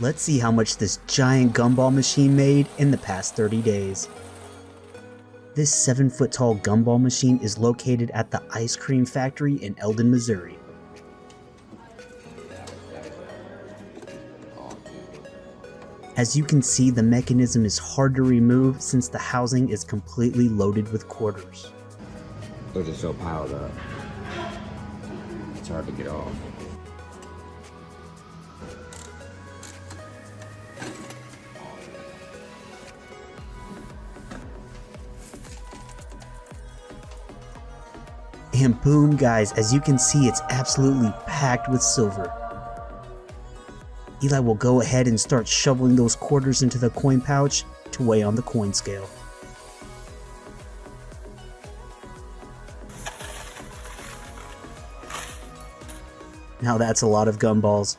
Let's see how much this giant gumball machine made in the past 30 days. This 7-foot tall gumball machine is located at the ice cream factory in Eldon, Missouri. As you can see, the mechanism is hard to remove since the housing is completely loaded with quarters. They're just so piled up. It's hard to get off. And boom guys, as you can see, it's absolutely packed with silver. Eli will go ahead and start shoveling those quarters into the coin pouch to weigh on the coin scale. Now that's a lot of gumballs.